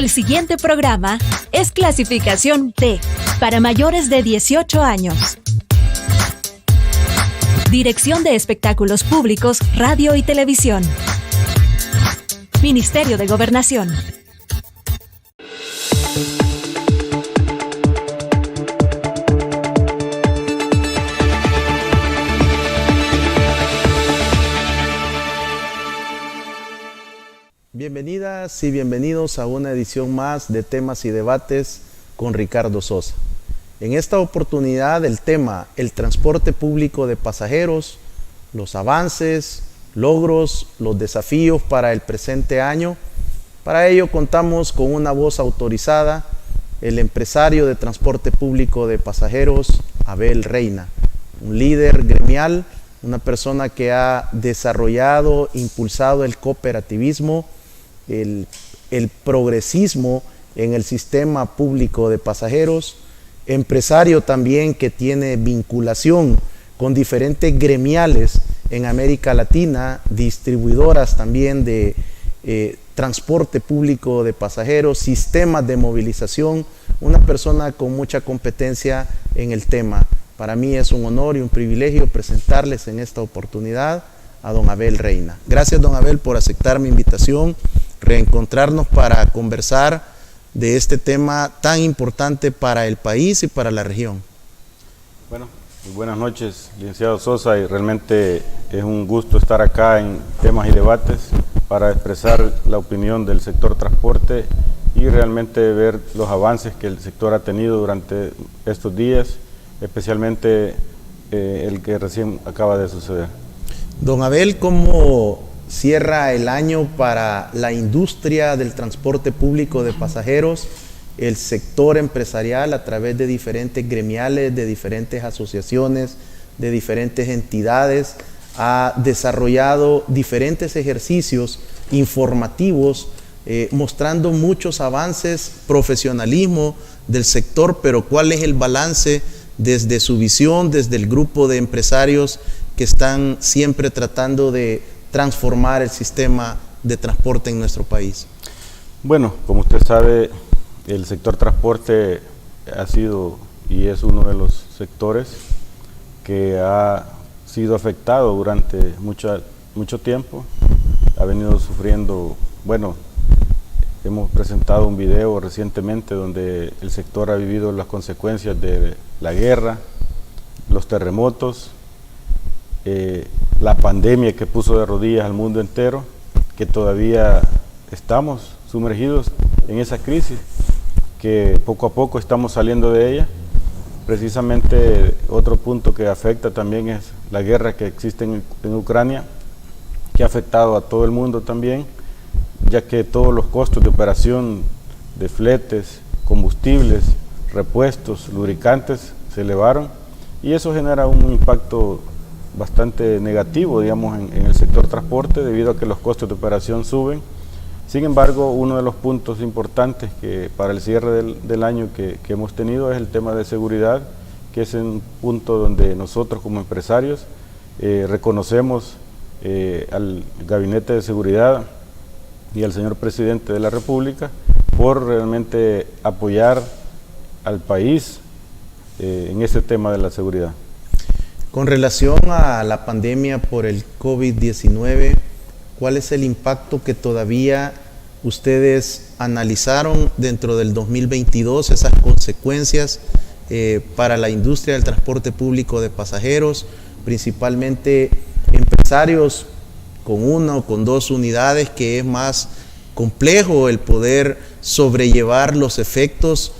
El siguiente programa es clasificación T, para mayores de 18 años. Dirección de Espectáculos Públicos, Radio y Televisión. Ministerio de Gobernación. Bienvenidas y bienvenidos a una edición más de Temas y Debates con Ricardo Sosa. En esta oportunidad el tema, el transporte público de pasajeros, los avances, logros, los desafíos para el presente año. Para ello contamos con una voz autorizada, el empresario de transporte público de pasajeros, Abel Reina, un líder gremial, una persona que ha desarrollado, impulsado el cooperativismo, el progresismo en el sistema público de pasajeros, empresario también que tiene vinculación con diferentes gremiales en América Latina, distribuidoras también de transporte público de pasajeros, sistemas de movilización, una persona con mucha competencia en el tema. Para mí es un honor y un privilegio presentarles en esta oportunidad a don Abel Reina. Gracias, don Abel, por aceptar mi invitación, reencontrarnos para conversar de este tema tan importante para el país y para la región. Bueno, muy buenas noches, licenciado Sosa, y realmente es un gusto estar acá en Temas y Debates para expresar la opinión del sector transporte y realmente ver los avances que el sector ha tenido durante estos días, especialmente el que recién acaba de suceder. Don Abel, ¿cómo cierra el año para la industria del transporte público de pasajeros, el sector empresarial a través de diferentes gremiales, de diferentes asociaciones, de diferentes entidades? Ha desarrollado diferentes ejercicios informativos mostrando muchos avances, profesionalismo del sector, pero ¿cuál es el balance desde su visión, desde el grupo de empresarios que están siempre tratando de transformar el sistema de transporte en nuestro país? Bueno, como usted sabe, el sector transporte ha sido y es uno de los sectores que ha sido afectado durante mucho tiempo. Ha venido sufriendo, bueno, hemos presentado un video recientemente donde el sector ha vivido las consecuencias de la guerra, los terremotos, la pandemia que puso de rodillas al mundo entero, que todavía estamos sumergidos en esa crisis, que poco a poco estamos saliendo de ella. Precisamente otro punto que afecta también es la guerra que existe en Ucrania, que ha afectado a todo el mundo también, ya que todos los costos de operación de fletes, combustibles, repuestos, lubricantes se elevaron, y eso genera un impacto bastante negativo, digamos, en el sector transporte, debido a que los costos de operación suben. Sin embargo, uno de los puntos importantes que para el cierre del año que hemos tenido es el tema de seguridad, que es un punto donde nosotros como empresarios reconocemos al Gabinete de Seguridad y al señor Presidente de la República por realmente apoyar al país en ese tema de la seguridad. Con relación a la pandemia por el COVID-19, ¿cuál es el impacto que todavía ustedes analizaron dentro del 2022, esas consecuencias para la industria del transporte público de pasajeros, principalmente empresarios con una o con dos unidades, que es más complejo el poder sobrellevar los efectos,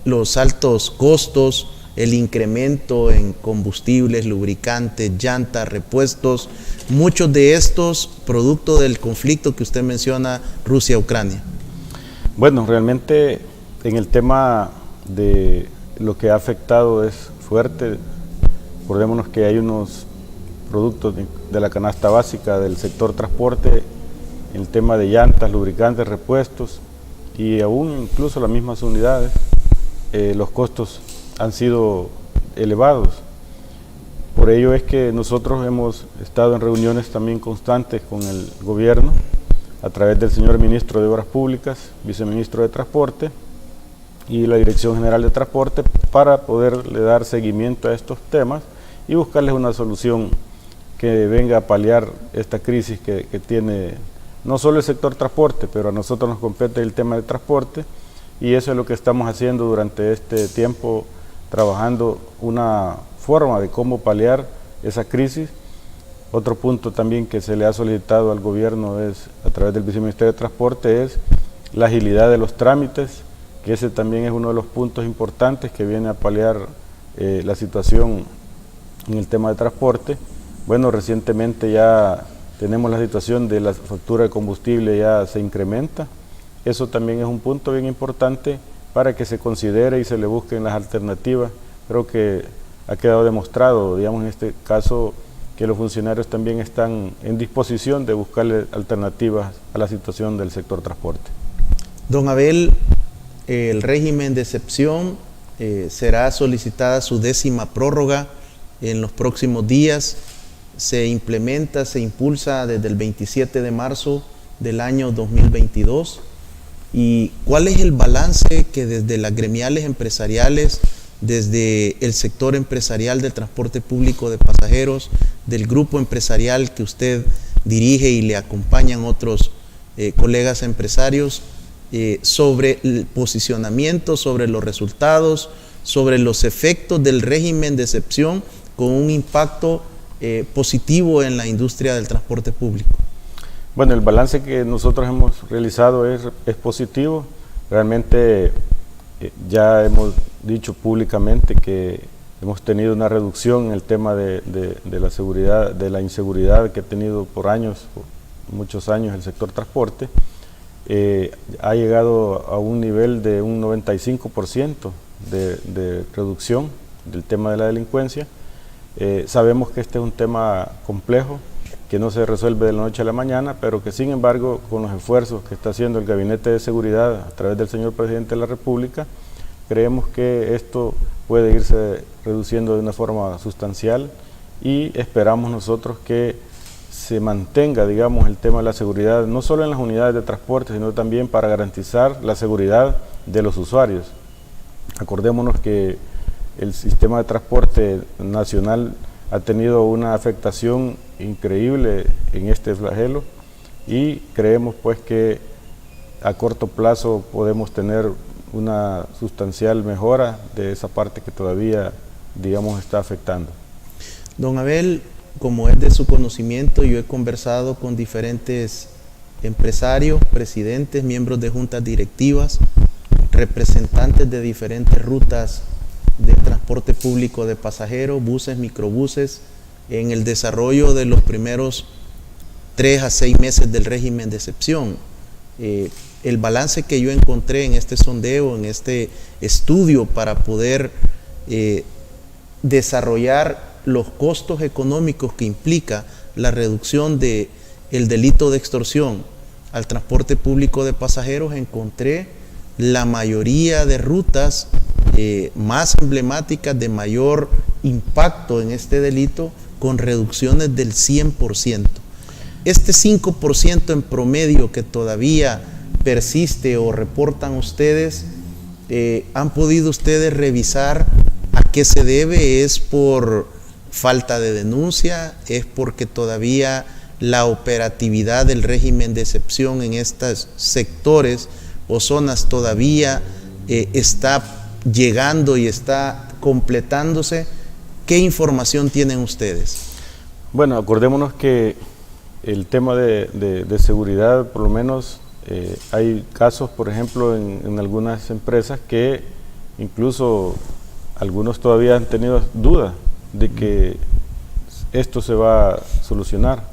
los altos costos, el incremento en combustibles, lubricantes, llantas, repuestos, muchos de estos producto del conflicto que usted menciona, Rusia-Ucrania? Bueno, realmente en el tema de lo que ha afectado es fuerte. Acordémonos que hay unos productos de la canasta básica del sector transporte, el tema de llantas, lubricantes, repuestos y aún incluso las mismas unidades, los costos han sido elevados. Por ello es que nosotros hemos estado en reuniones también constantes con el gobierno a través del señor Ministro de Obras Públicas, Viceministro de Transporte y la Dirección General de Transporte para poderle dar seguimiento a estos temas y buscarles una solución que venga a paliar esta crisis que tiene no solo el sector transporte, pero a nosotros nos compete el tema de transporte, y eso es lo que estamos haciendo durante este tiempo, trabajando una forma de cómo paliar esa crisis. Otro punto también que se le ha solicitado al gobierno es, a través del Viceministerio de Transporte, es la agilidad de los trámites, que ese también es uno de los puntos importantes que viene a paliar la situación en el tema de transporte. Bueno, recientemente ya tenemos la situación de la factura de combustible ya se incrementa. Eso también es un punto bien importante para que se considere y se le busquen las alternativas. Creo que ha quedado demostrado, digamos en este caso, que los funcionarios también están en disposición de buscarle alternativas a la situación del sector transporte. Don Abel, el régimen de excepción será solicitada su 10ª prórroga en los próximos días. Se implementa, se impulsa desde el 27 de marzo del año 2022. ¿Y cuál es el balance que desde las gremiales empresariales, desde el sector empresarial del transporte público de pasajeros, del grupo empresarial que usted dirige y le acompañan otros colegas empresarios, sobre el posicionamiento, sobre los resultados, sobre los efectos del régimen de excepción con un impacto positivo en la industria del transporte público? Bueno, el balance que nosotros hemos realizado es positivo. Realmente ya hemos dicho públicamente que hemos tenido una reducción en el tema de la seguridad, de la inseguridad que ha tenido por años, por muchos años el sector transporte. Ha llegado a un nivel de un 95% de reducción del tema de la delincuencia. Sabemos que este es un tema complejo, que no se resuelve de la noche a la mañana, pero que sin embargo, con los esfuerzos que está haciendo el Gabinete de Seguridad a través del señor Presidente de la República, creemos que esto puede irse reduciendo de una forma sustancial y esperamos nosotros que se mantenga, digamos, el tema de la seguridad, no solo en las unidades de transporte, sino también para garantizar la seguridad de los usuarios. Acordémonos que el sistema de transporte nacional ha tenido una afectación increíble en este flagelo y creemos pues que a corto plazo podemos tener una sustancial mejora de esa parte que todavía, digamos, está afectando. Don Abel, como es de su conocimiento, yo he conversado con diferentes empresarios, presidentes, miembros de juntas directivas, representantes de diferentes rutas de transporte público de pasajeros, buses, microbuses, en el desarrollo de los primeros 3 a 6 meses del régimen de excepción. El balance que yo encontré en este sondeo, en este estudio para poder desarrollar los costos económicos que implica la reducción del delito de extorsión al transporte público de pasajeros, encontré la mayoría de rutas más emblemáticas de mayor impacto en este delito con reducciones del 100%. Este 5% en promedio que todavía persiste o reportan ustedes, ¿han podido ustedes revisar a qué se debe? ¿Es por falta de denuncia? ¿Es porque todavía la operatividad del régimen de excepción en estos sectores o zonas todavía está llegando y está completándose? ¿Qué información tienen ustedes? Bueno, acordémonos que el tema de seguridad, por lo menos hay casos, por ejemplo, en algunas empresas que incluso algunos todavía han tenido dudas de que esto se va a solucionar.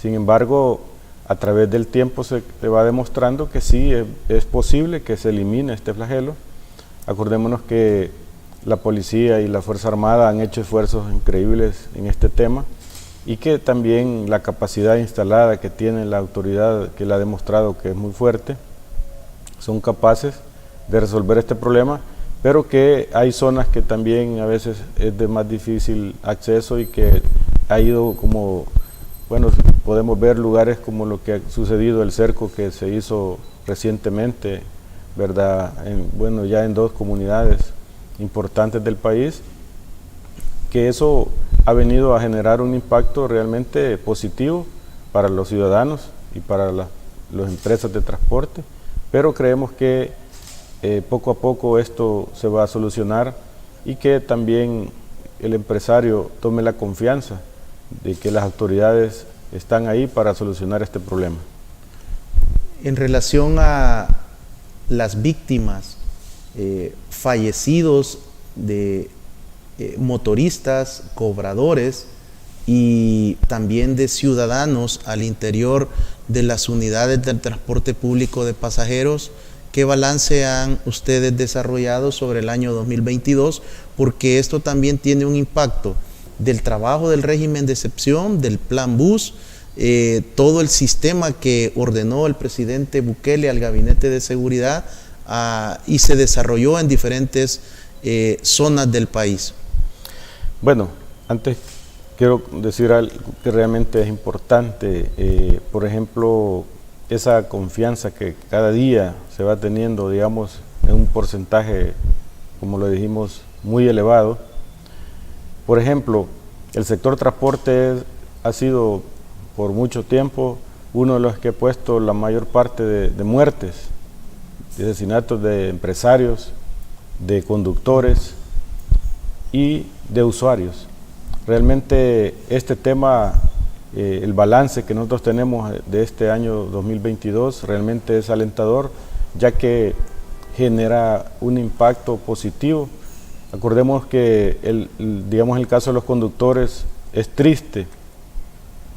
Sin embargo, a través del tiempo se va demostrando que sí es posible que se elimine este flagelo. Acordémonos que la policía y la Fuerza Armada han hecho esfuerzos increíbles en este tema y que también la capacidad instalada que tiene la autoridad, que la ha demostrado que es muy fuerte, son capaces de resolver este problema, pero que hay zonas que también a veces es de más difícil acceso y que ha ido como bueno, podemos ver lugares como lo que ha sucedido, el cerco que se hizo recientemente, ¿verdad? Bueno, ya en 2 comunidades importantes del país, que eso ha venido a generar un impacto realmente positivo para los ciudadanos y para las empresas de transporte, pero creemos que poco a poco esto se va a solucionar y que también el empresario tome la confianza de que las autoridades están ahí para solucionar este problema. En relación a las víctimas, fallecidos de motoristas, cobradores y también de ciudadanos al interior de las unidades del transporte público de pasajeros, ¿qué balance han ustedes desarrollado sobre el año 2022? Porque esto también tiene un impacto del trabajo del régimen de excepción, del plan BUS, todo el sistema que ordenó el presidente Bukele al Gabinete de Seguridad y se desarrolló en diferentes zonas del país. Bueno, antes quiero decir algo que realmente es importante, por ejemplo, esa confianza que cada día se va teniendo, digamos, en un porcentaje, como lo dijimos, muy elevado. Por ejemplo, el sector transporte ha sido por mucho tiempo uno de los que ha puesto la mayor parte de muertes, de asesinatos de empresarios, de conductores y de usuarios. Realmente este tema, el balance que nosotros tenemos de este año 2022 realmente es alentador, ya que genera un impacto positivo. Acordemos que digamos el caso de los conductores, es triste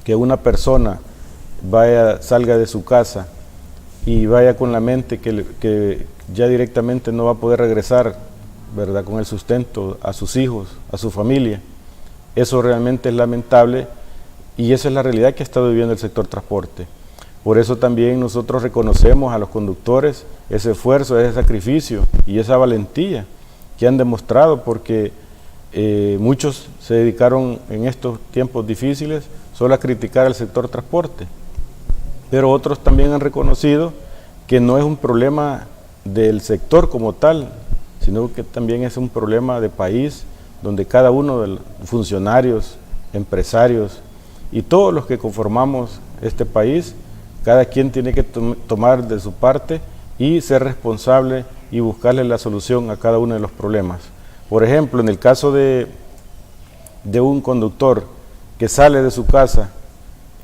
que una persona salga de su casa y vaya con la mente que ya directamente no va a poder regresar, ¿verdad?, con el sustento a sus hijos, a su familia. Eso realmente es lamentable y esa es la realidad que ha estado viviendo el sector transporte. Por eso también nosotros reconocemos a los conductores ese esfuerzo, ese sacrificio y esa valentía que han demostrado, porque muchos se dedicaron en estos tiempos difíciles solo a criticar al sector transporte, pero otros también han reconocido que no es un problema del sector como tal, sino que también es un problema de país, donde cada uno de los funcionarios, empresarios y todos los que conformamos este país, cada quien tiene que tomar de su parte y ser responsable y buscarle la solución a cada uno de los problemas. Por ejemplo, en el caso de un conductor que sale de su casa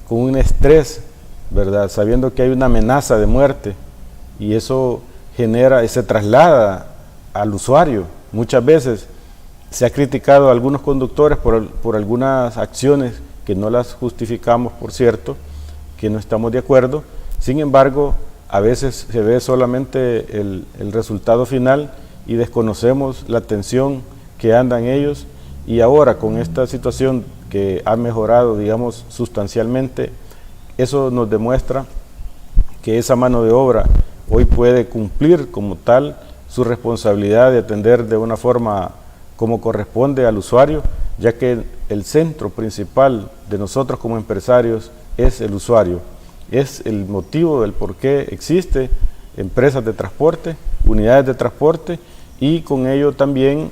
con un estrés, ¿verdad?, sabiendo que hay una amenaza de muerte, y eso genera y se traslada al usuario. Muchas veces se ha criticado a algunos conductores por algunas acciones que no las justificamos, por cierto, que no estamos de acuerdo. Sin embargo, a veces se ve solamente el resultado final y desconocemos la tensión que andan ellos, y ahora con esta situación que ha mejorado, digamos, sustancialmente, eso nos demuestra que esa mano de obra hoy puede cumplir como tal su responsabilidad de atender de una forma como corresponde al usuario, ya que el centro principal de nosotros como empresarios es el usuario. Es el motivo del por qué existe empresas de transporte, unidades de transporte, y con ello también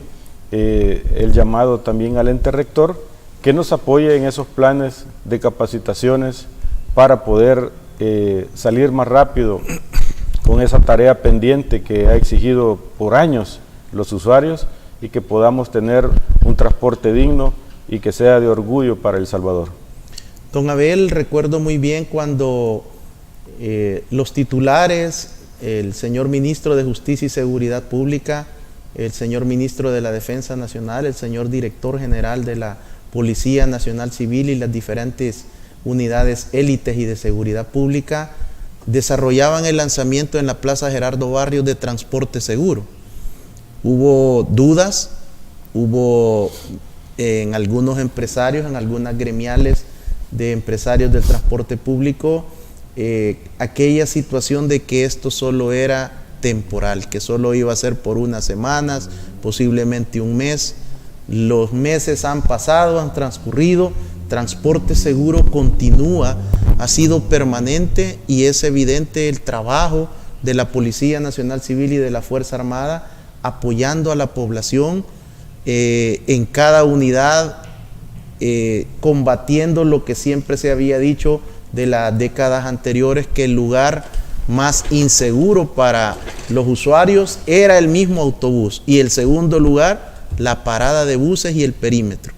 el llamado también al ente rector que nos apoye en esos planes de capacitaciones para poder salir más rápido con esa tarea pendiente que ha exigido por años los usuarios, y que podamos tener un transporte digno y que sea de orgullo para El Salvador. Don Abel, recuerdo muy bien cuando los titulares, el señor ministro de Justicia y Seguridad Pública, el señor ministro de la Defensa Nacional, el señor director general de la Policía Nacional Civil y las diferentes unidades élites y de seguridad pública desarrollaban el lanzamiento en la Plaza Gerardo Barrios de transporte seguro. Hubo dudas, hubo en algunos empresarios, en algunas gremiales de empresarios del transporte público, aquella situación de que esto solo era temporal, que solo iba a ser por unas semanas, posiblemente un mes. Los meses han pasado, han transcurrido, transporte seguro continúa, ha sido permanente y es evidente el trabajo de la Policía Nacional Civil y de la Fuerza Armada apoyando a la población en cada unidad, combatiendo lo que siempre se había dicho de las décadas anteriores, que el lugar más inseguro para los usuarios era el mismo autobús, y el segundo lugar, la parada de buses y el perímetro.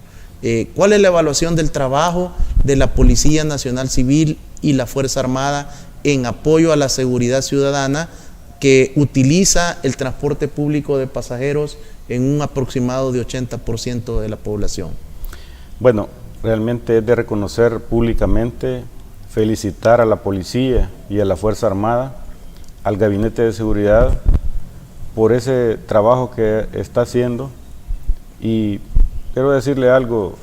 ¿Cuál es la evaluación del trabajo de la Policía Nacional Civil y la Fuerza Armada en apoyo a la seguridad ciudadana que utiliza el transporte público de pasajeros en un aproximado de 80% de la población? Bueno, realmente es de reconocer públicamente, felicitar a la policía y a la Fuerza Armada, al Gabinete de Seguridad, por ese trabajo que está haciendo. Y quiero decirle algo,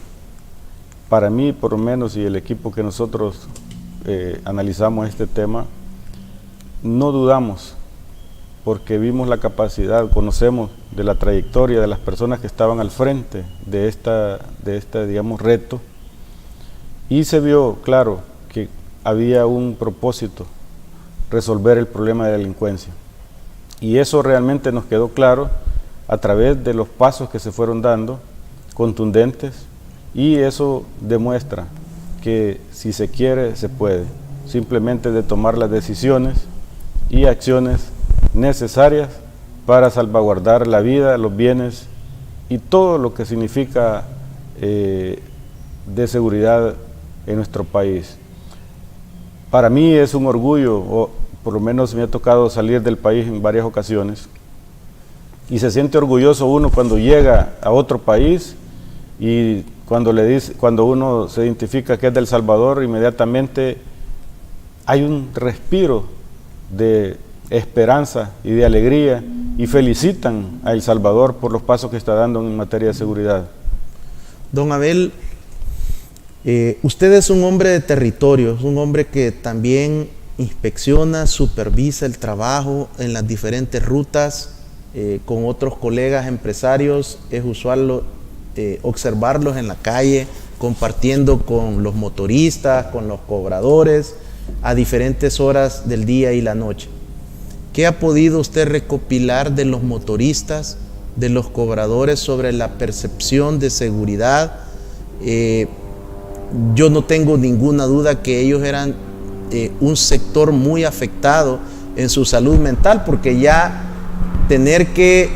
para mí por lo menos, y el equipo que nosotros analizamos este tema, no dudamos, porque vimos la capacidad, conocemos de la trayectoria de las personas que estaban al frente de este, digamos, reto, y se vio claro que había un propósito: resolver el problema de delincuencia. Y eso realmente nos quedó claro a través de los pasos que se fueron dando, contundentes, y eso demuestra que si se quiere, se puede. Simplemente de tomar las decisiones y acciones necesarias para salvaguardar la vida, los bienes y todo lo que significa de seguridad en nuestro país. Para mí es un orgullo, o por lo menos me ha tocado salir del país en varias ocasiones, y se siente orgulloso uno cuando llega a otro país y cuando uno se identifica que es de El Salvador, inmediatamente hay un respiro de esperanza y de alegría, y felicitan a El Salvador por los pasos que está dando en materia de seguridad. Don Abel, usted es un hombre de territorio, es un hombre que también inspecciona, supervisa el trabajo en las diferentes rutas. Con otros colegas empresarios es usual observarlos en la calle, compartiendo con los motoristas, con los cobradores, a diferentes horas del día y la noche. ¿Qué ha podido usted recopilar de los motoristas, de los cobradores, sobre la percepción de seguridad? Yo no tengo ninguna duda que ellos eran un sector muy afectado en su salud mental, porque ya tener que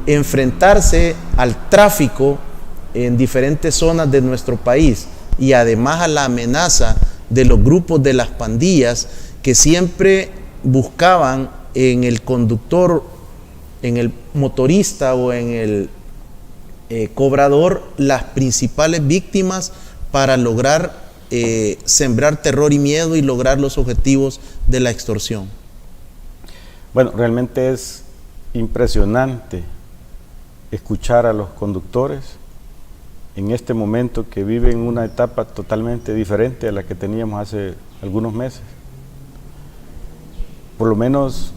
enfrentarse al tráfico en diferentes zonas de nuestro país, y además a la amenaza de los grupos de las pandillas que siempre buscaban en el conductor, en el motorista o en el cobrador las principales víctimas para lograr sembrar terror y miedo y lograr los objetivos de la extorsión. Bueno, realmente es impresionante escuchar a los conductores en este momento, que viven una etapa totalmente diferente a la que teníamos hace algunos meses. Por lo menos,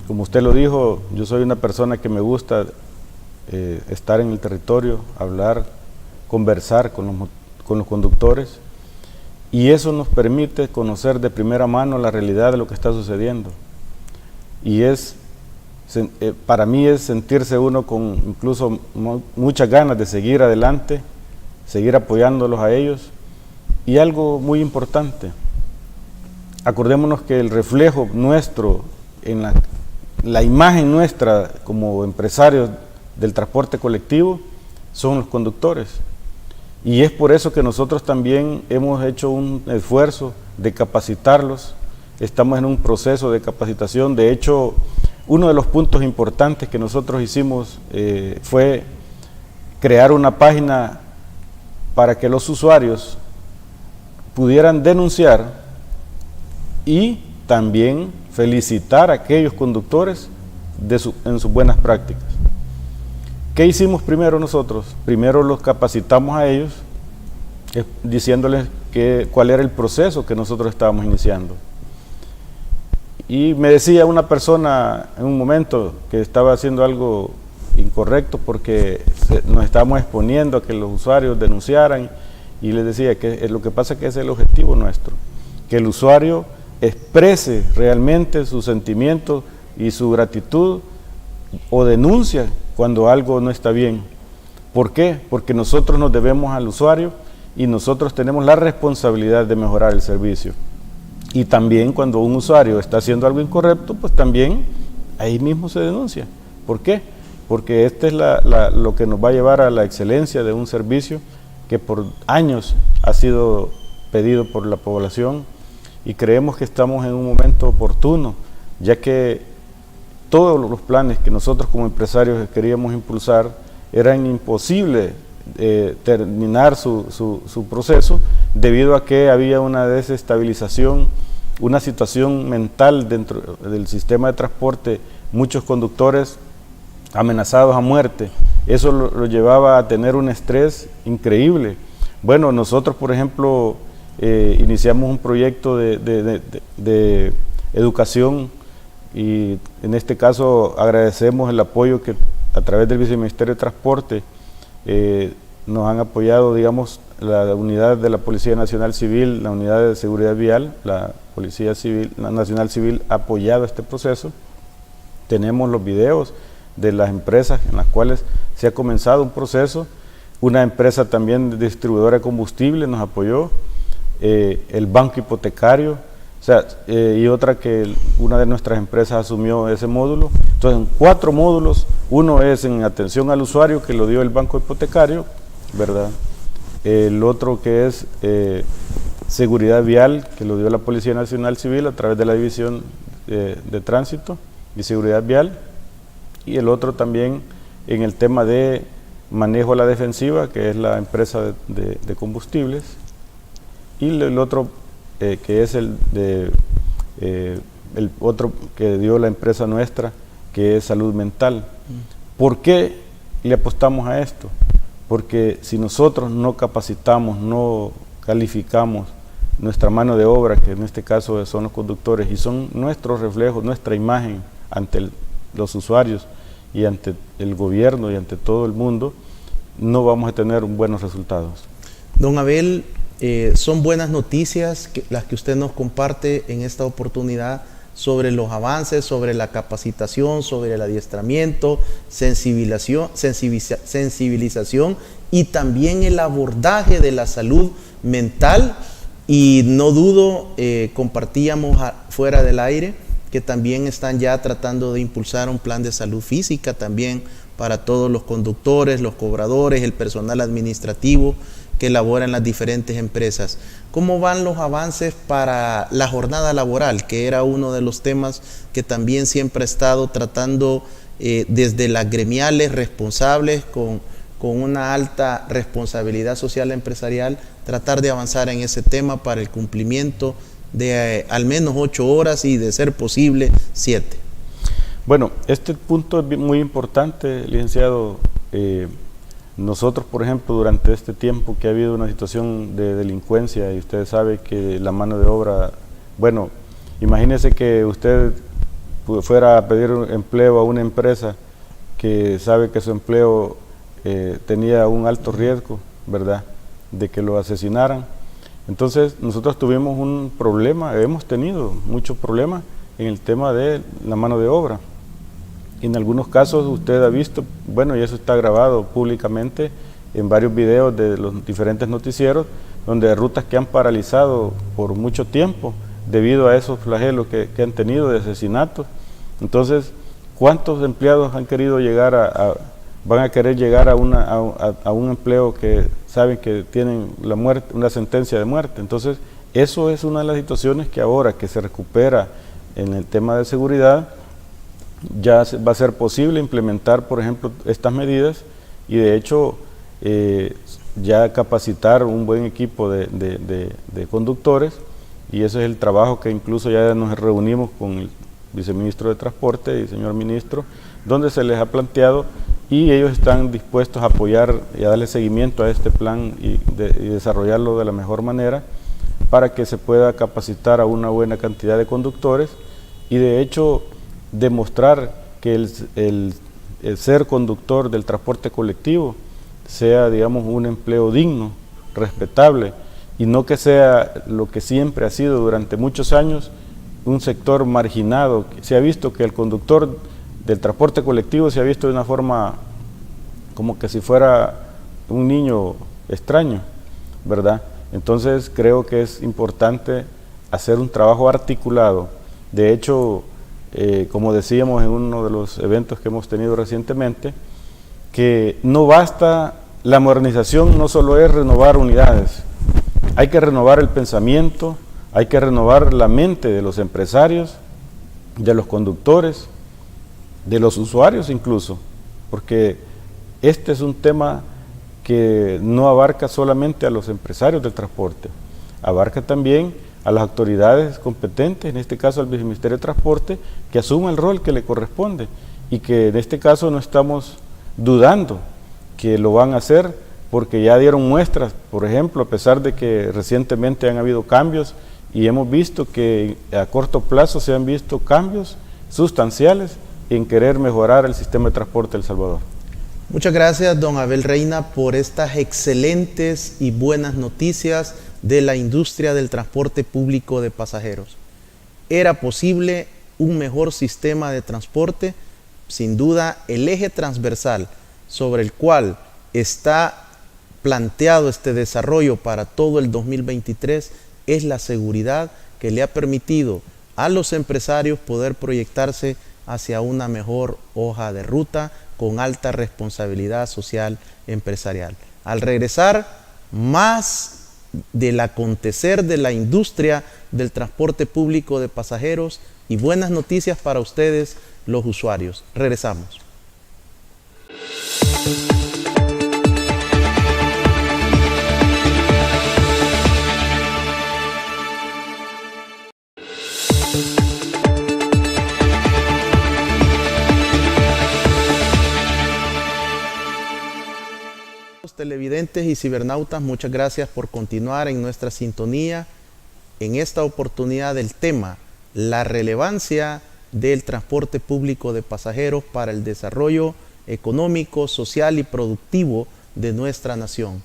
como usted lo dijo, yo soy una persona que me gusta estar en el territorio, hablar, conversar con los conductores, y eso nos permite conocer de primera mano la realidad de lo que está sucediendo. Y para mí es sentirse uno con incluso muchas ganas de seguir adelante, seguir apoyándolos a ellos. Y algo muy importante, acordémonos que el reflejo nuestro, en la imagen nuestra como empresarios del transporte colectivo, son los conductores. Y es por eso que nosotros también hemos hecho un esfuerzo de capacitarlos. Estamos en un proceso de capacitación. De hecho, uno de los puntos importantes que nosotros hicimos fue crear una página para que los usuarios pudieran denunciar y también felicitar a aquellos conductores en sus buenas prácticas. ¿Qué hicimos primero nosotros? Primero los capacitamos a ellos, diciéndoles cuál era el proceso que nosotros estábamos iniciando. Y me decía una persona en un momento que estaba haciendo algo incorrecto, porque nos estábamos exponiendo a que los usuarios denunciaran, Y les decía que lo que pasa es que ese es el objetivo nuestro, que el usuario exprese realmente sus sentimientos y su gratitud o denuncia cuando algo no está bien. ¿Por qué? Porque nosotros nos debemos al usuario y nosotros tenemos la responsabilidad de mejorar el servicio. Y también cuando un usuario está haciendo algo incorrecto, pues también ahí mismo se denuncia. ¿Por qué? Porque este es lo que nos va a llevar a la excelencia de un servicio que por años ha sido pedido por la población, y creemos que estamos en un momento oportuno, ya que todos los planes que nosotros como empresarios queríamos impulsar eran imposibles terminar su proceso debido a que había una desestabilización, una situación mental dentro del sistema de transporte, muchos conductores amenazados a muerte. Eso lo llevaba a tener un estrés increíble. Bueno, nosotros, por ejemplo, iniciamos un proyecto de educación, y en este caso agradecemos el apoyo que a través del Viceministerio de Transporte nos han apoyado, digamos, la unidad de la Policía Nacional Civil, la unidad de seguridad vial, la Policía Civil, la Nacional Civil ha apoyado este proceso. Tenemos los videos de las empresas en las cuales se ha comenzado un proceso. Una empresa también distribuidora de combustible nos apoyó, el banco hipotecario, o sea, y otra que una de nuestras empresas asumió ese módulo. Entonces, en 4 módulos, uno es en atención al usuario, que lo dio el banco hipotecario, ¿verdad? El otro que es seguridad vial, que lo dio la Policía Nacional Civil a través de la División de Tránsito y Seguridad Vial, y el otro también en el tema de manejo a la defensiva, que es la empresa de combustibles, y el otro que es el otro que dio la empresa nuestra, que es salud mental. ¿Por qué le apostamos a esto? Porque si nosotros no capacitamos, no calificamos nuestra mano de obra, que en este caso son los conductores, y son nuestros reflejos, nuestra imagen ante los usuarios y ante el gobierno y ante todo el mundo, no vamos a tener buenos resultados. Don Abel, son buenas noticias las que usted nos comparte en esta oportunidad sobre los avances, sobre la capacitación, sobre el adiestramiento, sensibilización y también el abordaje de la salud mental. Y no dudo, compartíamos fuera del aire, que también están ya tratando de impulsar un plan de salud física también para todos los conductores, los cobradores, el personal administrativo que labora en las diferentes empresas. ¿Cómo van los avances para la jornada laboral, que era uno de los temas que también siempre ha estado tratando desde las gremiales responsables con una alta responsabilidad social empresarial, tratar de avanzar en ese tema para el cumplimiento de al menos 8 horas y de ser posible 7? Bueno, este punto es muy importante, licenciado. Nosotros, por ejemplo, durante este tiempo que ha habido una situación de delincuencia, y usted sabe que la mano de obra, bueno, imagínese que usted fuera a pedir un empleo a una empresa que sabe que su empleo tenía un alto riesgo, ¿verdad?, de que lo asesinaran. Entonces, nosotros tuvimos un problema, hemos tenido muchos problemas en el tema de la mano de obra. En algunos casos usted ha visto, bueno, y eso está grabado públicamente en varios videos de los diferentes noticieros, donde rutas que han paralizado por mucho tiempo debido a esos flagelos que han tenido de asesinatos. Entonces, ¿cuántos empleados han querido llegar van a querer llegar a un empleo que saben que tienen la muerte, una sentencia de muerte? Entonces, eso es una de las situaciones que ahora que se recupera en el tema de seguridad, ya va a ser posible implementar, por ejemplo, estas medidas, y de hecho ya capacitar un buen equipo de conductores, y ese es el trabajo que incluso ya nos reunimos con el viceministro de Transporte y señor ministro, donde se les ha planteado, y ellos están dispuestos a apoyar y a darle seguimiento a este plan y desarrollarlo de la mejor manera para que se pueda capacitar a una buena cantidad de conductores, y de hecho demostrar que el ser conductor del transporte colectivo sea, digamos, un empleo digno, respetable y no que sea lo que siempre ha sido durante muchos años, un sector marginado. Se ha visto que el conductor del transporte colectivo se ha visto de una forma como que si fuera un niño extraño, ¿verdad? Entonces creo que es importante hacer un trabajo articulado. De hecho, como decíamos en uno de los eventos que hemos tenido recientemente, que no basta la modernización, no solo es renovar unidades, hay que renovar el pensamiento, hay que renovar la mente de los empresarios, de los conductores, de los usuarios incluso, porque este es un tema que no abarca solamente a los empresarios del transporte, abarca también a las autoridades competentes, en este caso al Viceministerio de Transporte, que asuma el rol que le corresponde y que en este caso no estamos dudando que lo van a hacer porque ya dieron muestras, por ejemplo, a pesar de que recientemente han habido cambios y hemos visto que a corto plazo se han visto cambios sustanciales en querer mejorar el sistema de transporte de El Salvador. Muchas gracias, don Abel Reina, por estas excelentes y buenas noticias de la industria del transporte público de pasajeros. ¿Era posible un mejor sistema de transporte? Sin duda, el eje transversal sobre el cual está planteado este desarrollo para todo el 2023 es la seguridad que le ha permitido a los empresarios poder proyectarse hacia una mejor hoja de ruta con alta responsabilidad social empresarial. Al regresar, más del acontecer de la industria del transporte público de pasajeros y buenas noticias para ustedes, los usuarios. Regresamos. Televidentes y cibernautas, muchas gracias por continuar en nuestra sintonía. En esta oportunidad del tema, la relevancia del transporte público de pasajeros para el desarrollo económico, social y productivo de nuestra nación.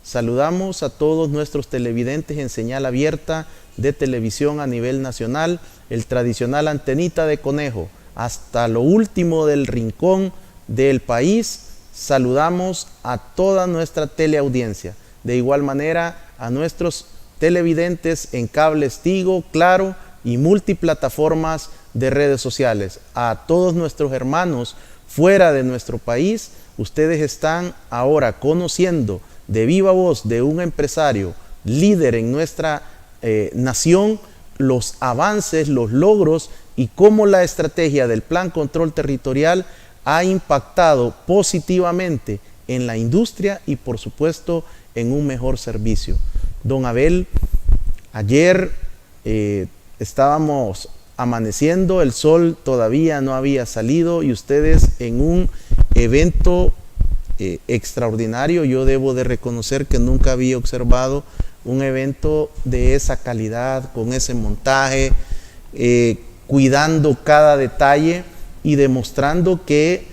Saludamos a todos nuestros televidentes en señal abierta de televisión a nivel nacional, el tradicional antenita de conejo, hasta lo último del rincón del país. Saludamos a toda nuestra teleaudiencia, de igual manera a nuestros televidentes en cables Tigo, Claro y multiplataformas de redes sociales. A todos nuestros hermanos fuera de nuestro país, ustedes están ahora conociendo de viva voz de un empresario líder en nuestra nación los avances, los logros y cómo la estrategia del Plan Control Territorial ha impactado positivamente en la industria y por supuesto en un mejor servicio. Don Abel, ayer estábamos amaneciendo, el sol todavía no había salido y ustedes en un evento extraordinario. Yo debo de reconocer que nunca había observado un evento de esa calidad, con ese montaje, cuidando cada detalle y demostrando que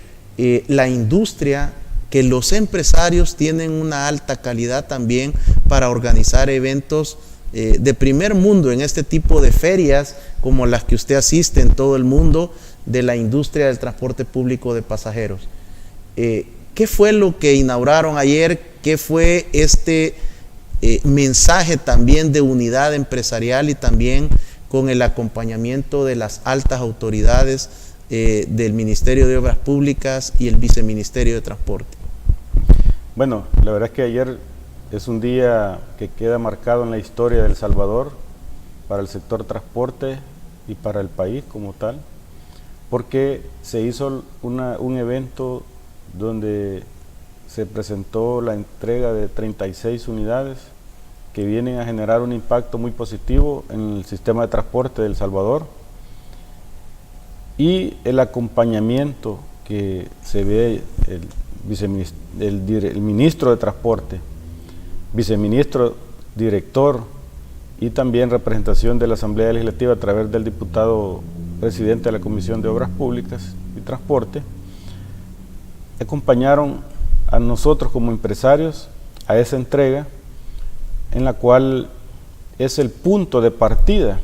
la industria, que los empresarios tienen una alta calidad también para organizar eventos de primer mundo en este tipo de ferias como las que usted asiste en todo el mundo de la industria del transporte público de pasajeros. ¿Qué fue lo que inauguraron ayer? ¿Qué fue este mensaje también de unidad empresarial y también con el acompañamiento de las altas autoridades del Ministerio de Obras Públicas y el Viceministerio de Transporte? Bueno, la verdad es que ayer es un día que queda marcado en la historia de El Salvador para el sector transporte y para el país como tal, porque se hizo un evento donde se presentó la entrega de 36 unidades que vienen a generar un impacto muy positivo en el sistema de transporte de El Salvador, y el acompañamiento que se ve el ministro de Transporte, viceministro, director y también representación de la Asamblea Legislativa a través del diputado presidente de la Comisión de Obras Públicas y Transporte, acompañaron a nosotros como empresarios a esa entrega en la cual es el punto de partida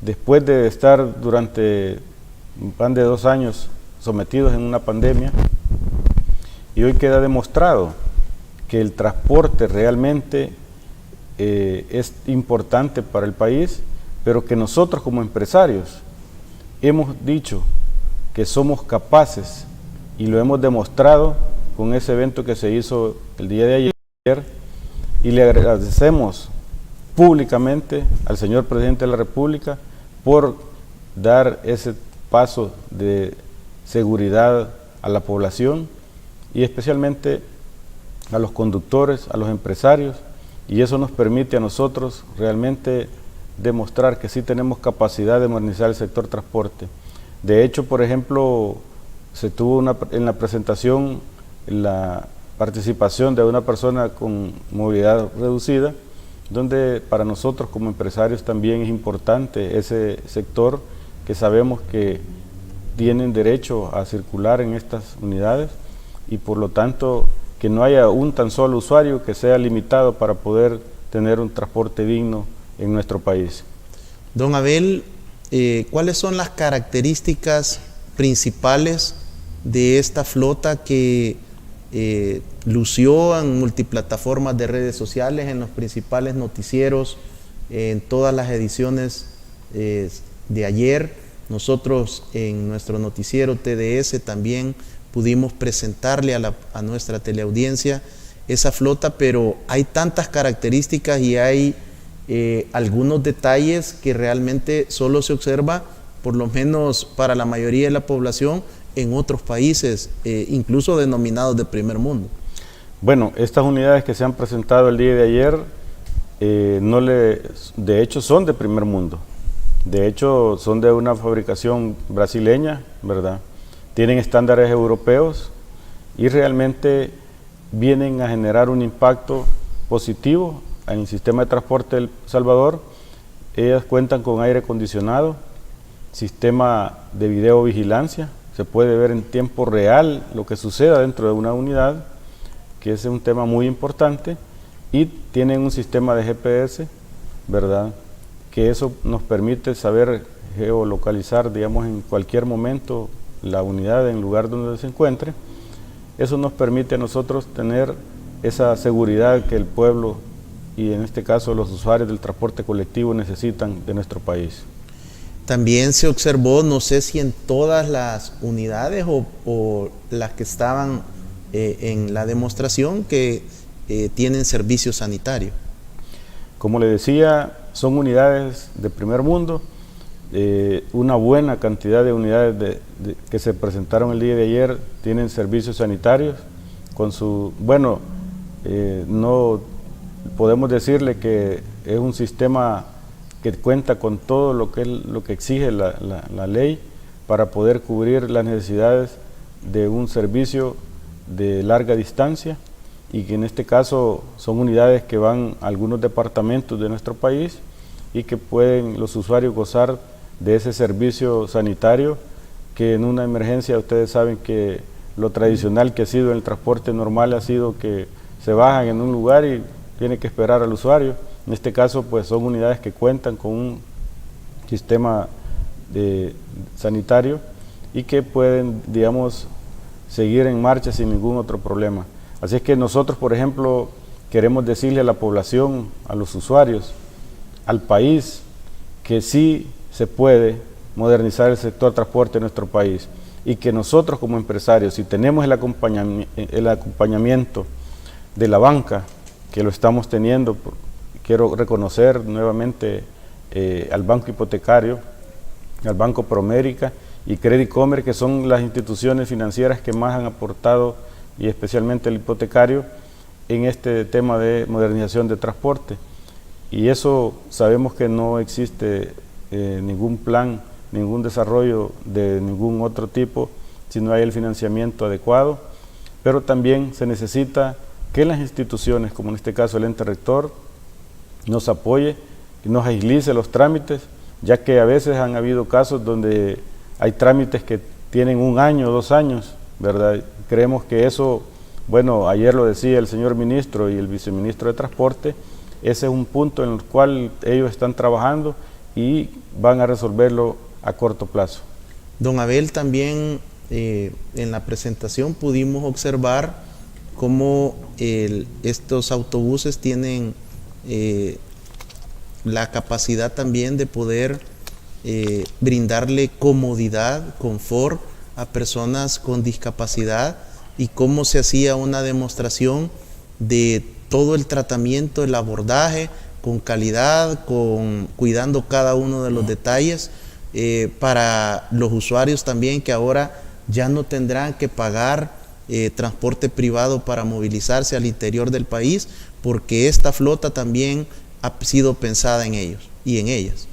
después de estar durante más de 2 años sometidos en una pandemia, y hoy queda demostrado que el transporte realmente es importante para el país, pero que nosotros como empresarios hemos dicho que somos capaces, y lo hemos demostrado con ese evento que se hizo el día de ayer, y le agradecemos públicamente al señor Presidente de la República por dar ese paso de seguridad a la población y especialmente a los conductores, a los empresarios, y eso nos permite a nosotros realmente demostrar que sí tenemos capacidad de modernizar el sector transporte. De hecho, por ejemplo, se tuvo en la presentación la participación de una persona con movilidad reducida, donde para nosotros como empresarios también es importante ese sector, que sabemos que tienen derecho a circular en estas unidades, y por lo tanto que no haya un tan solo usuario que sea limitado para poder tener un transporte digno en nuestro país. Don Abel, ¿cuáles son las características principales de esta flota que lució en multiplataformas de redes sociales, en los principales noticieros, en todas las ediciones de ayer? Nosotros en nuestro noticiero TDS también pudimos presentarle a nuestra teleaudiencia esa flota, pero hay tantas características y hay algunos detalles que realmente solo se observa, por lo menos para la mayoría de la población, en otros países, incluso denominados de primer mundo. Bueno, estas unidades que se han presentado el día de ayer, de hecho son de primer mundo. De hecho son de una fabricación brasileña, ¿verdad? Tienen estándares europeos y realmente vienen a generar un impacto positivo en el sistema de transporte de El Salvador. Ellas cuentan con aire acondicionado, sistema de videovigilancia, se puede ver en tiempo real lo que suceda dentro de una unidad, que ese es un tema muy importante, y tienen un sistema de GPS, ¿verdad?, que eso nos permite saber geolocalizar, digamos, en cualquier momento la unidad en el lugar donde se encuentre. Eso nos permite a nosotros tener esa seguridad que el pueblo, y en este caso los usuarios del transporte colectivo, necesitan de nuestro país. También se observó, no sé si en todas las unidades o las que estaban en la demostración, que tienen servicio sanitario. Como le decía, son unidades de primer mundo. Una buena cantidad de unidades que se presentaron el día de ayer tienen servicios sanitarios con su, bueno, no podemos decirle que es un sistema que cuenta con todo lo que exige la ley para poder cubrir las necesidades de un servicio de larga distancia, y que en este caso son unidades que van a algunos departamentos de nuestro país y que pueden los usuarios gozar de ese servicio sanitario, que en una emergencia ustedes saben que lo tradicional que ha sido en el transporte normal ha sido que se bajan en un lugar y tiene que esperar al usuario. En este caso pues son unidades que cuentan con un sistema sanitario y que pueden, digamos, seguir en marcha sin ningún otro problema. Así es que nosotros, por ejemplo, queremos decirle a la población, a los usuarios, al país, que sí se puede modernizar el sector transporte en nuestro país, y que nosotros como empresarios, si tenemos el acompañamiento de la banca, que lo estamos teniendo, quiero reconocer nuevamente al Banco Hipotecario, al Banco Promérica y Credit Comer, que son las instituciones financieras que más han aportado, y especialmente el hipotecario, en este tema de modernización de transporte. Y eso sabemos que no existe ningún plan, ningún desarrollo de ningún otro tipo si no hay el financiamiento adecuado, pero también se necesita que las instituciones, como en este caso el ente rector, nos apoye y nos agilice los trámites, ya que a veces han habido casos donde hay trámites que tienen 1 año, 2 años, ¿verdad? Creemos que eso, bueno, ayer lo decía el señor ministro y el viceministro de Transporte, ese es un punto en el cual ellos están trabajando y van a resolverlo a corto plazo. Don Abel, también en la presentación pudimos observar cómo estos autobuses tienen la capacidad también de poder brindarle comodidad, confort a personas con discapacidad, y cómo se hacía una demostración de todo el tratamiento, el abordaje con calidad, cuidando cada uno de los detalles para los usuarios también, que ahora ya no tendrán que pagar transporte privado para movilizarse al interior del país, porque esta flota también ha sido pensada en ellos y en ellas.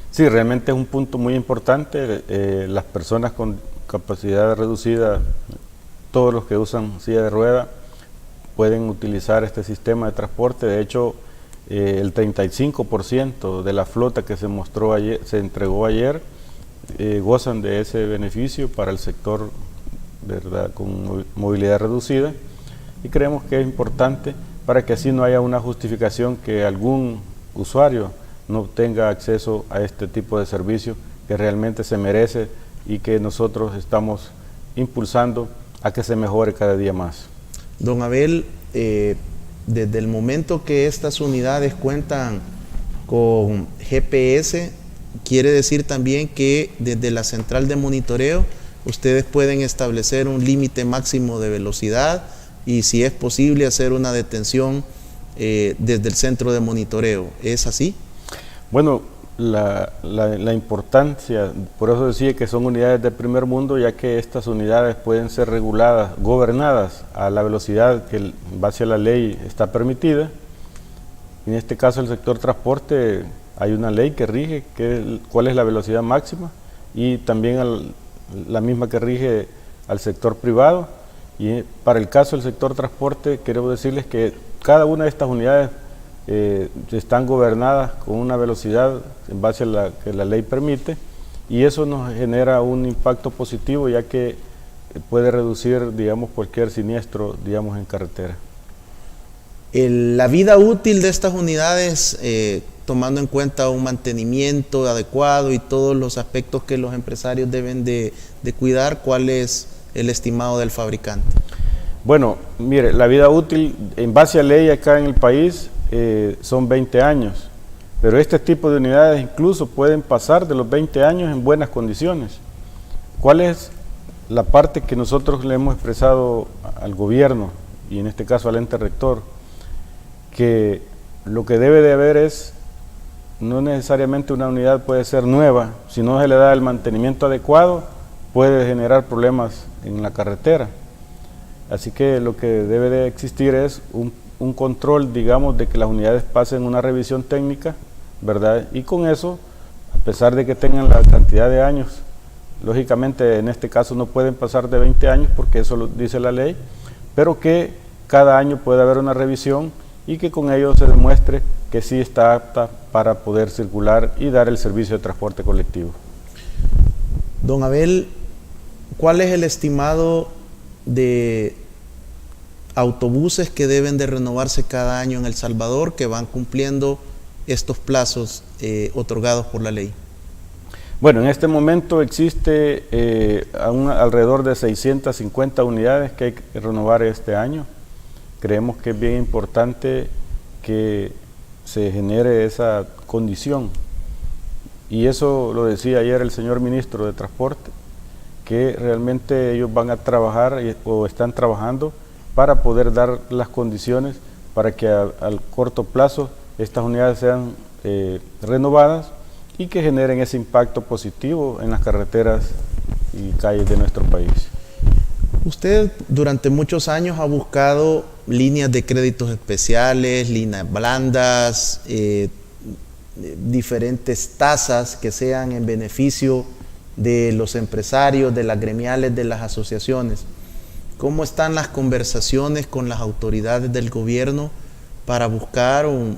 Sí, realmente es un punto muy importante. Las personas con capacidad reducida, todos los que usan silla de rueda, pueden utilizar este sistema de transporte. De hecho, el 35% de la flota que se mostró ayer, se entregó ayer, gozan de ese beneficio para el sector, ¿verdad?, con movilidad reducida, y creemos que es importante para que así no haya una justificación que algún usuario no tenga acceso a este tipo de servicio que realmente se merece y que nosotros estamos impulsando a que se mejore cada día más. Don Abel, desde el momento que estas unidades cuentan con GPS, quiere decir también que desde la central de monitoreo ustedes pueden establecer un límite máximo de velocidad y, si es posible, hacer una detención desde el centro de monitoreo. ¿Es así? Bueno, la importancia, por eso decía que son unidades de primer mundo, ya que estas unidades pueden ser reguladas, gobernadas a la velocidad que en base a la ley está permitida. En este caso, el sector transporte, hay una ley que rige cuál es la velocidad máxima, y también la misma que rige al sector privado. Y para el caso del sector transporte, quiero decirles que cada una de estas unidades están gobernadas con una velocidad en base a la que la ley permite, y eso nos genera un impacto positivo, ya que puede reducir, digamos, cualquier siniestro, digamos, en carretera. La vida útil de estas unidades, tomando en cuenta un mantenimiento adecuado y todos los aspectos que los empresarios deben de cuidar, ¿cuál es el estimado del fabricante? Bueno, mire, la vida útil en base a ley acá en el país son 20 años, pero este tipo de unidades incluso pueden pasar de los 20 años en buenas condiciones. ¿Cuál es la parte que nosotros le hemos expresado al gobierno y en este caso al ente rector? Que lo que debe de haber es, no necesariamente una unidad puede ser nueva, si no se le da el mantenimiento adecuado, puede generar problemas en la carretera. Así que lo que debe de existir es un control, digamos, de que las unidades pasen una revisión técnica, ¿verdad? Y con eso, a pesar de que tengan la cantidad de años, lógicamente en este caso no pueden pasar de 20 años porque eso lo dice la ley, pero que cada año puede haber una revisión y que con ello se demuestre que sí está apta para poder circular y dar el servicio de transporte colectivo. Don Abel, ¿cuál es el estimado de autobuses que deben de renovarse cada año en El Salvador, que van cumpliendo estos plazos otorgados por la ley? Bueno, en este momento existe alrededor de 650 unidades que hay que renovar este año. Creemos que es bien importante que se genere esa condición, y eso lo decía ayer el señor ministro de Transporte, que realmente ellos van a trabajar o están trabajando para poder dar las condiciones para que al corto plazo estas unidades sean renovadas y que generen ese impacto positivo en las carreteras y calles de nuestro país. Usted durante muchos años ha buscado líneas de créditos especiales, líneas blandas, diferentes tasas que sean en beneficio de los empresarios, de las gremiales, de las asociaciones. ¿Cómo están las conversaciones con las autoridades del gobierno para buscar un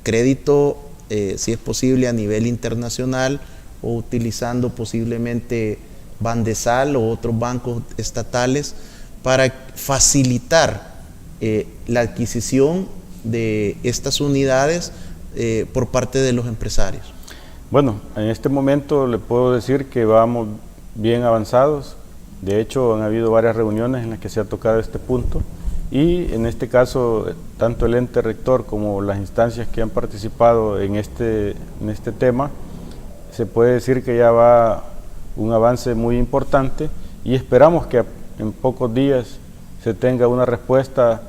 crédito, si es posible, a nivel internacional, o utilizando posiblemente Bandesal o otros bancos estatales, para facilitar la adquisición de estas unidades por parte de los empresarios? Bueno, en este momento le puedo decir que vamos bien avanzados. De hecho, han habido varias reuniones en las que se ha tocado este punto y en este caso, tanto el ente rector como las instancias que han participado en este tema, se puede decir que ya va un avance muy importante y esperamos que en pocos días se tenga una respuesta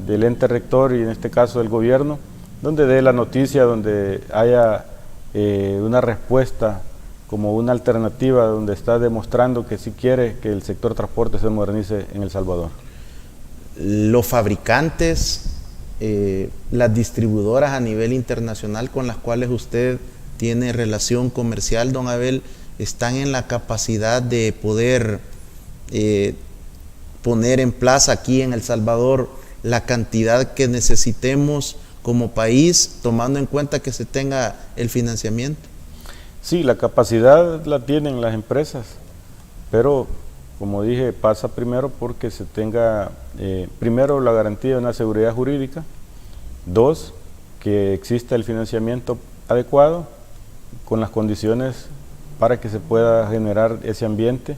del ente rector y en este caso del gobierno, donde dé la noticia, donde haya una respuesta como una alternativa, donde está demostrando que sí quiere que el sector transporte se modernice en El Salvador. Los fabricantes, las distribuidoras a nivel internacional con las cuales usted tiene relación comercial, don Abel, están en la capacidad de poder poner en plaza aquí en El Salvador la cantidad que necesitemos como país, tomando en cuenta que se tenga el financiamiento. Sí, la capacidad la tienen las empresas, pero como dije, pasa primero porque se tenga, primero la garantía de una seguridad jurídica, dos, que exista el financiamiento adecuado con las condiciones para que se pueda generar ese ambiente.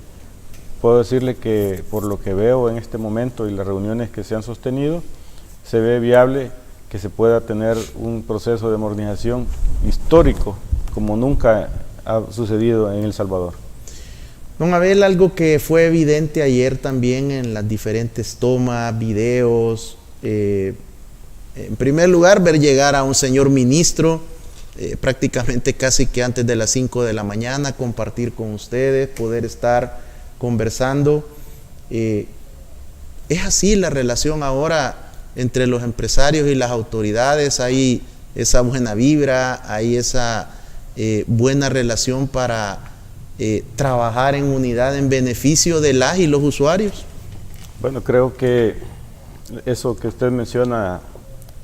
Puedo decirle que por lo que veo en este momento y las reuniones que se han sostenido, se ve viable que se pueda tener un proceso de modernización histórico como nunca ha sucedido en El Salvador. Don Abel, algo que fue evidente ayer también en las diferentes tomas, videos, en primer lugar, ver llegar a un señor ministro, prácticamente casi que antes de las 5 de la mañana, compartir con ustedes, poder estar conversando. ¿Es así la relación ahora entre los empresarios y las autoridades? ¿Hay esa buena vibra, hay esa buena relación para trabajar en unidad en beneficio de las y los usuarios? Bueno, creo que eso que usted menciona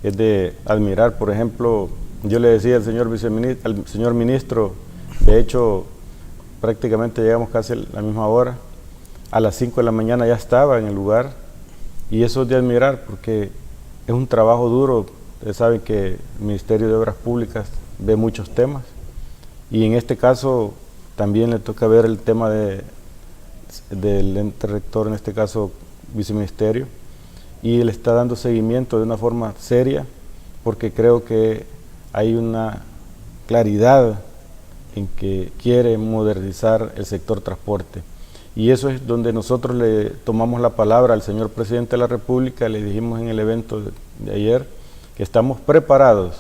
es de admirar. Por ejemplo, yo le decía al señor ministro, de hecho prácticamente llegamos casi a la misma hora, a las 5 de la mañana ya estaba en el lugar, y eso es de admirar porque es un trabajo duro. Ustedes saben que el Ministerio de Obras Públicas ve muchos temas y en este caso también le toca ver el tema del ente rector, en este caso viceministerio, y él está dando seguimiento de una forma seria porque creo que hay una claridad en que quiere modernizar el sector transporte. Y eso es donde nosotros le tomamos la palabra al señor presidente de la República, le dijimos en el evento de ayer que estamos preparados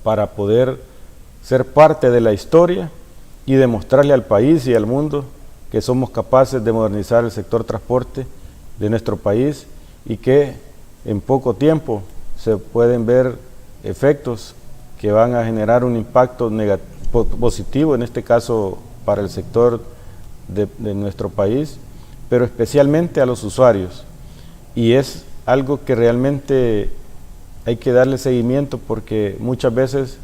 para poder ser parte de la historia y demostrarle al país y al mundo que somos capaces de modernizar el sector transporte de nuestro país y que en poco tiempo se pueden ver efectos que van a generar un impacto positivo, en este caso para el sector de nuestro país, pero especialmente a los usuarios. Y es algo que realmente hay que darle seguimiento porque muchas veces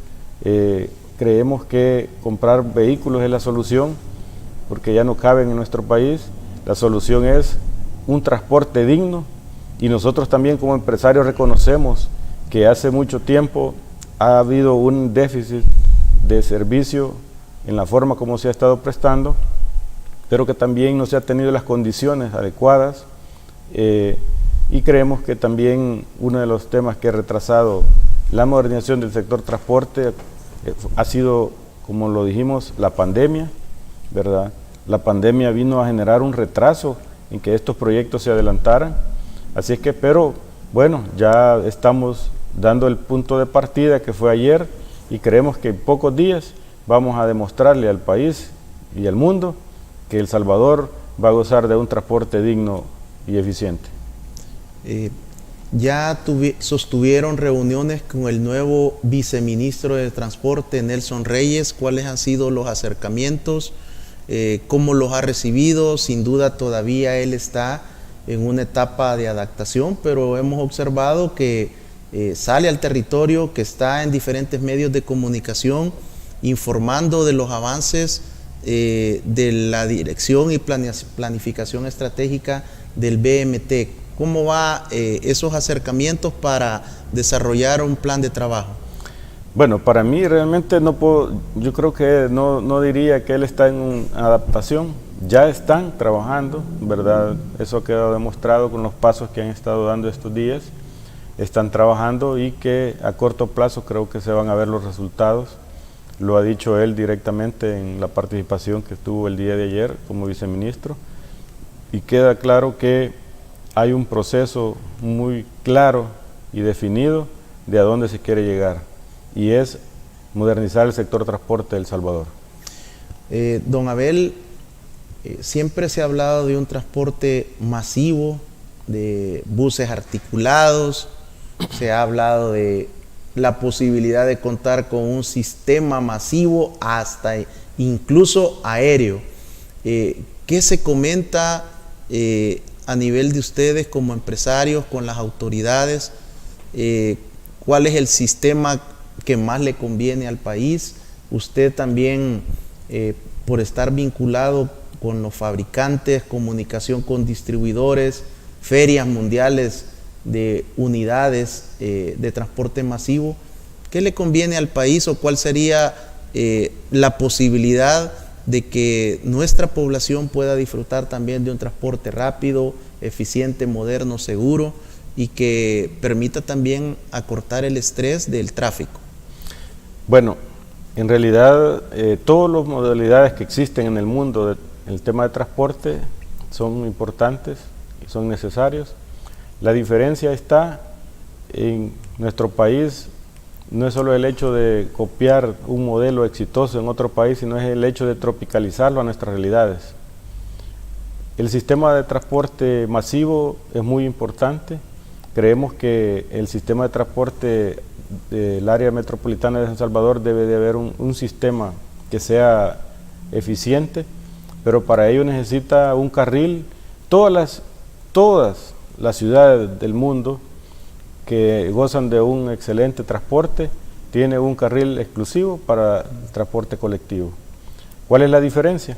creemos que comprar vehículos es la solución porque ya no caben en nuestro país. La solución es un transporte digno y nosotros también como empresarios reconocemos que hace mucho tiempo ha habido un déficit de servicio en la forma como se ha estado prestando, pero que también no se han tenido las condiciones adecuadas y creemos que también uno de los temas que ha retrasado la modernización del sector transporte ha sido, como lo dijimos, la pandemia, ¿verdad? La pandemia vino a generar un retraso en que estos proyectos se adelantaran, así es que, pero bueno, ya estamos dando el punto de partida que fue ayer y creemos que en pocos días vamos a demostrarle al país y al mundo que El Salvador va a gozar de un transporte digno y eficiente. Ya sostuvieron reuniones con el nuevo viceministro de Transporte, Nelson Reyes. ¿Cuáles han sido los acercamientos? ¿Cómo los ha recibido? Sin duda todavía él está en una etapa de adaptación, pero hemos observado que sale al territorio, que está en diferentes medios de comunicación informando de los avances de la dirección y planificación estratégica del BMT. ¿Cómo va esos acercamientos para desarrollar un plan de trabajo? Bueno, para mí realmente no puedo, yo creo que no diría que él está en adaptación, ya están trabajando, ¿verdad? Eso ha quedado demostrado con los pasos que han estado dando estos días, están trabajando y que a corto plazo creo que se van a ver los resultados. Lo ha dicho él directamente en la participación que tuvo el día de ayer como viceministro, y queda claro que hay un proceso muy claro y definido de a dónde se quiere llegar, y es modernizar el sector transporte de El Salvador. Don Abel, siempre se ha hablado de un transporte masivo, de buses articulados, se ha hablado de la posibilidad de contar con un sistema masivo hasta incluso aéreo. ¿Qué se comenta a nivel de ustedes como empresarios con las autoridades? ¿Cuál es el sistema que más le conviene al país? Usted también, por estar vinculado con los fabricantes, comunicación con distribuidores, ferias mundiales de unidades de transporte masivo, ¿qué le conviene al país o cuál sería la posibilidad de que nuestra población pueda disfrutar también de un transporte rápido, eficiente, moderno, seguro y que permita también acortar el estrés del tráfico? Bueno, en realidad todas las modalidades que existen en el mundo del tema de transporte son importantes y son necesarios. La diferencia está en nuestro país, no es solo el hecho de copiar un modelo exitoso en otro país, sino es el hecho de tropicalizarlo a nuestras realidades. El sistema de transporte masivo es muy importante. Creemos que el sistema de transporte del área metropolitana de San Salvador debe de haber un sistema que sea eficiente, pero para ello necesita un carril. Todas las ciudades del mundo que gozan de un excelente transporte tienen un carril exclusivo para el transporte colectivo. ¿Cuál es la diferencia?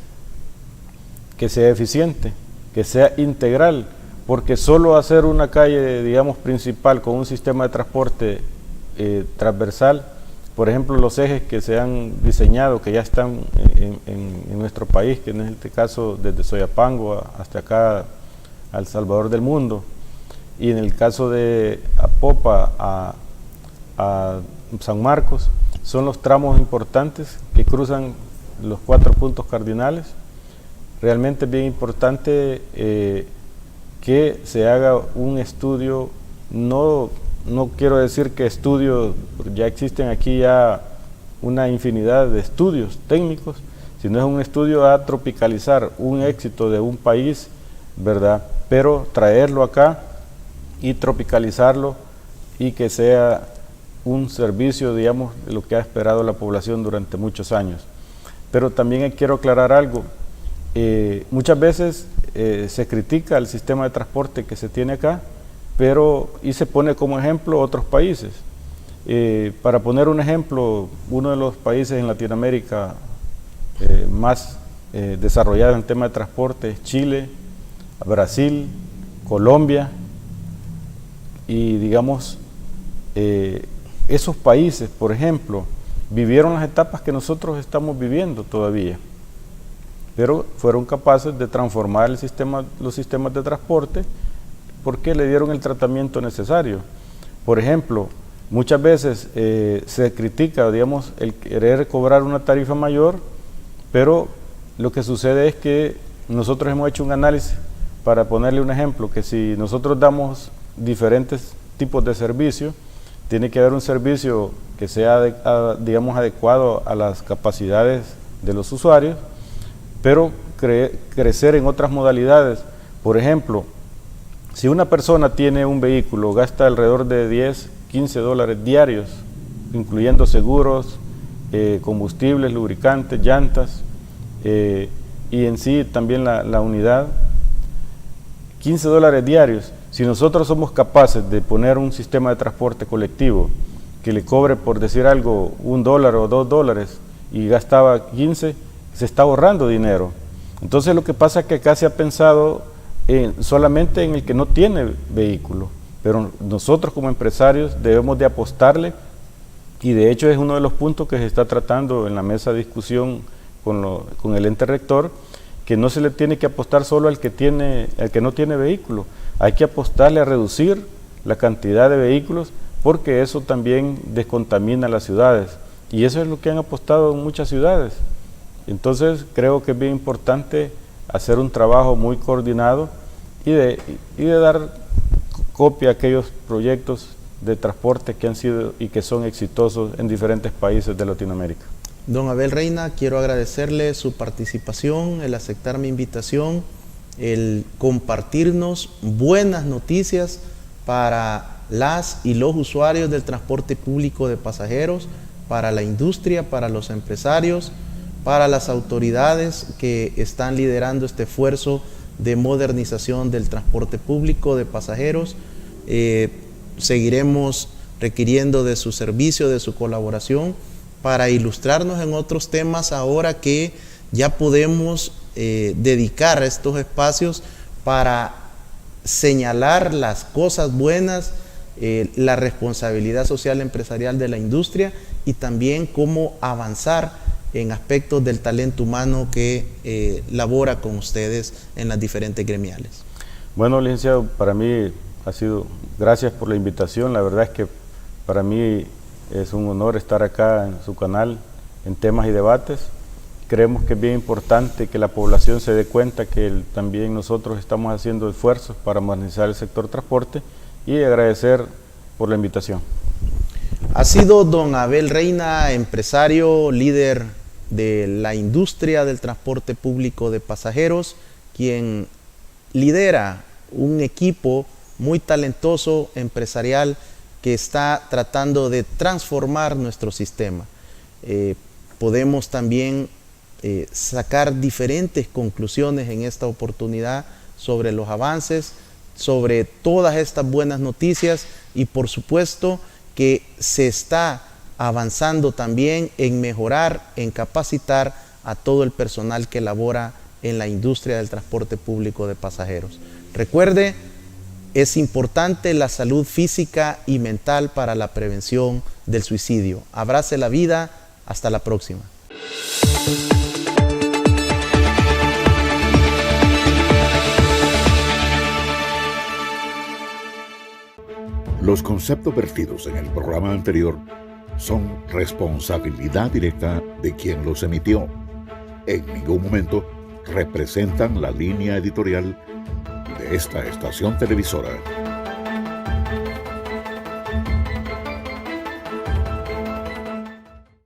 Que sea eficiente, que sea integral, porque solo hacer una calle, digamos, principal con un sistema de transporte transversal, por ejemplo, los ejes que se han diseñado, que ya están en nuestro país, que en este caso desde Soyapango hasta acá al Salvador del Mundo, y en el caso de Apopa a San Marcos, son los tramos importantes que cruzan los 4 puntos cardinales. Realmente es bien importante que se haga un estudio, no quiero decir que estudios, ya existen aquí ya una infinidad de estudios técnicos, sino es un estudio a tropicalizar un éxito de un país, ¿verdad? Pero traerlo acá y tropicalizarlo y que sea un servicio, digamos, de lo que ha esperado la población durante muchos años. Pero también quiero aclarar algo. Muchas veces se critica el sistema de transporte que se tiene acá, y se pone como ejemplo otros países. Para poner un ejemplo, uno de los países en Latinoamérica más desarrollados en tema de transporte es Chile, Brasil, Colombia, y digamos, esos países, por ejemplo, vivieron las etapas que nosotros estamos viviendo todavía, pero fueron capaces de transformar los sistemas de transporte porque le dieron el tratamiento necesario. Por ejemplo, muchas veces se critica, digamos, el querer cobrar una tarifa mayor, pero lo que sucede es que nosotros hemos hecho un análisis, para ponerle un ejemplo, que si nosotros damos diferentes tipos de servicio, tiene que haber un servicio que sea, digamos, adecuado a las capacidades de los usuarios, pero crecer en otras modalidades. Por ejemplo, si una persona tiene un vehículo, gasta alrededor de 10, 15 dólares diarios, incluyendo seguros, combustibles, lubricantes, llantas, y en sí también la unidad, 15 dólares diarios. Si nosotros somos capaces de poner un sistema de transporte colectivo que le cobre, por decir algo, $1 o $2 y gastaba 15, se está ahorrando dinero. Entonces lo que pasa es que acá se ha pensado solamente en el que no tiene vehículo, pero nosotros como empresarios debemos de apostarle, y de hecho es uno de los puntos que se está tratando en la mesa de discusión con el ente rector, que no se le tiene que apostar solo al que no tiene vehículo, hay que apostarle a reducir la cantidad de vehículos, porque eso también descontamina las ciudades, y eso es lo que han apostado en muchas ciudades. Entonces creo que es bien importante hacer un trabajo muy coordinado y de dar copia a aquellos proyectos de transporte que han sido y que son exitosos en diferentes países de Latinoamérica. Don Abel Reina, quiero agradecerle su participación, el aceptar mi invitación, el compartirnos buenas noticias para las y los usuarios del transporte público de pasajeros, para la industria, para los empresarios, para las autoridades que están liderando este esfuerzo de modernización del transporte público de pasajeros. Seguiremos requiriendo de su servicio, de su colaboración, para ilustrarnos en otros temas ahora que ya podemos dedicar estos espacios para señalar las cosas buenas, la responsabilidad social empresarial de la industria y también cómo avanzar en aspectos del talento humano que labora con ustedes en las diferentes gremiales. Bueno, licenciado, para mí ha sido, gracias por la invitación, la verdad es que para mí es un honor estar acá en su canal en temas y debates. Creemos que es bien importante que la población se dé cuenta que también nosotros estamos haciendo esfuerzos para modernizar el sector transporte, y agradecer por la invitación. Ha sido don Abel Reina, empresario, líder de la industria del transporte público de pasajeros, quien lidera un equipo muy talentoso empresarial que está tratando de transformar nuestro sistema. Podemos también sacar diferentes conclusiones en esta oportunidad sobre los avances, sobre todas estas buenas noticias, y por supuesto que se está avanzando también en mejorar, en capacitar a todo el personal que labora en la industria del transporte público de pasajeros. Recuerde, es importante la salud física y mental para la prevención del suicidio. Abrace la vida. Hasta la próxima. Los conceptos vertidos en el programa anterior son responsabilidad directa de quien los emitió. En ningún momento representan la línea editorial de esta estación televisora.